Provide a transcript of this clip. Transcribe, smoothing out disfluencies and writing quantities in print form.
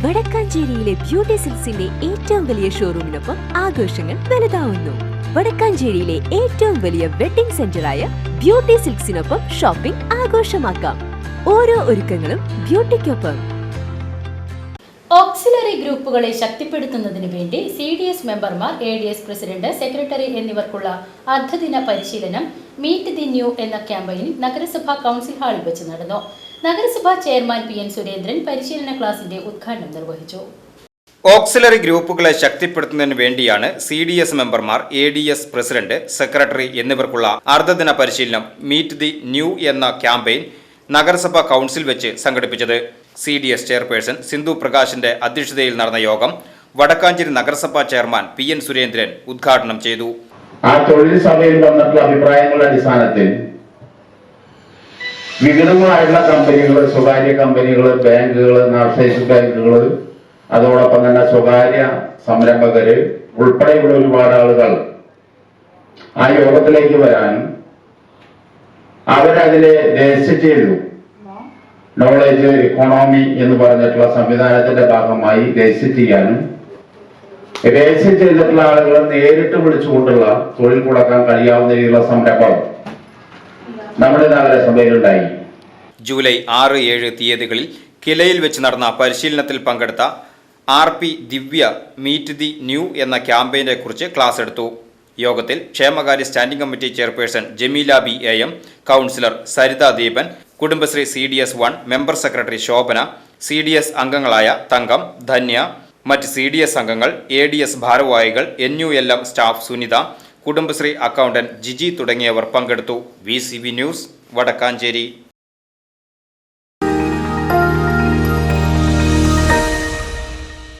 വടക്കാഞ്ചേരിയിലെ beauty സിൽക്സിന്റെ ഏറ്റവും വലിയ ഷോറൂമിനൊപ്പം ആഘോഷങ്ങൾ വലുതാവുന്നു. വടക്കാഞ്ചേരിയിലെ ഏറ്റവും വലിയ വെഡിംഗ് സെന്ററായ ബ്യൂട്ടി സിൽക്സിനൊപ്പം ഷോപ്പിംഗ് ആഘോഷമാക്കാം. ഓരോ ഒരുക്കങ്ങളും ബ്യൂട്ടിക്കൊപ്പം. ഓക്സിലറി ഗ്രൂപ്പുകളെ ശക്തിപ്പെടുത്തുന്നതിന് വേണ്ടി CDS മെമ്പർമാർ, ADS പ്രസിഡന്റ്, സെക്രട്ടറി എന്നിവർക്കുള്ള അർദ്ധദിന പരിശീലനം മീറ്റ് ദി ന്യൂ എന്ന ക്യാമ്പയിൻ നഗരസഭാ കൗൺസിൽ ഹാളിൽ വെച്ച് നടന്നു. നഗരസഭാ ചെയർമാൻ PN സുരേന്ദ്രൻ പരിശീലന ക്ലാസിന്റെ ഉദ്ഘാടനം നിർവഹിച്ചു. ഓക്സിലറി ഗ്രൂപ്പുകളെ ശക്തിപ്പെടുത്തുന്നതിന് വേണ്ടിയാണ് CDS മെമ്പർമാർ, ADS പ്രസിഡന്റ്, സെക്രട്ടറി എന്നിവർക്കുള്ള അർദ്ധദിന പരിശീലനം മീറ്റ് ദി ന്യൂ എന്ന ക്യാമ്പയിൻ നഗരസഭാ കൗൺസിൽ വെച്ച് സംഘടിപ്പിച്ചത്. CDS ചെയർപേഴ്സൺ സിന്ധു പ്രകാശിന്റെ അധ്യക്ഷതയിൽ നടന്ന യോഗം വടക്കാഞ്ചേരി നഗരസഭാ ചെയർമാൻ PN സുരേന്ദ്രൻ ഉദ്ഘാടനം ചെയ്തു. ആ തൊഴിൽ സഭയിൽ വന്നിട്ടുള്ള അഭിപ്രായങ്ങളുടെ അടിസ്ഥാനത്തിൽ വിവിധങ്ങളായുള്ള കമ്പനികൾ, സ്വകാര്യ കമ്പനികൾ, ബാങ്കുകൾ, നാഷണലൈസ്ഡ് ബാങ്കുകൾ, അതോടൊപ്പം തന്നെ സ്വകാര്യ സംരംഭകര് ഉൾപ്പെടെയുള്ള ഒരുപാട് ആളുകൾ ആ യോഗത്തിലേക്ക് വരാനും അവരതിലെ രജിസ്റ്റർ ചെയ്തു. നോളേജ് എക്കോണമി എന്ന് പറഞ്ഞിട്ടുള്ള സംവിധാനത്തിന്റെ ഭാഗമായി രജിസ്റ്റർ ചെയ്യാനും രജിസ്റ്റർ ചെയ്തിട്ടുള്ള ആളുകളെ നേരിട്ട് വിളിച്ചുകൊണ്ടുള്ള തൊഴിൽ കൊടുക്കാൻ കഴിയാവുന്ന രീതിയിലുള്ള സംരംഭം നമ്മുടെ നഗരസഭയിലുണ്ടായി. ജൂലൈ 6, 7 തീയതികളിൽ കിലയിൽ വെച്ച് നടന്ന പരിശീലനത്തിൽ പങ്കെടുത്ത RP Divya meet the new എന്ന ക്യാമ്പയിനെ കുറിച്ച് ക്ലാസ് എടുത്തു. യോഗത്തിൽ ക്ഷേമകാര്യ standing committee chairperson Jameela B. AM, councillor Saritha Deepan, Kudumbashree CDS 1 member secretary Shobhana, CDS അംഗങ്ങളായ തങ്കം, ധന്യ, മറ്റ് CDS അംഗങ്ങൾ, ADS ഭാരവാഹികൾ, NULM staff Sunitha, Kudumbashree accountant Jiji തുടങ്ങിയവർ പങ്കെടുത്തു. VCV news, Vadakkanchery.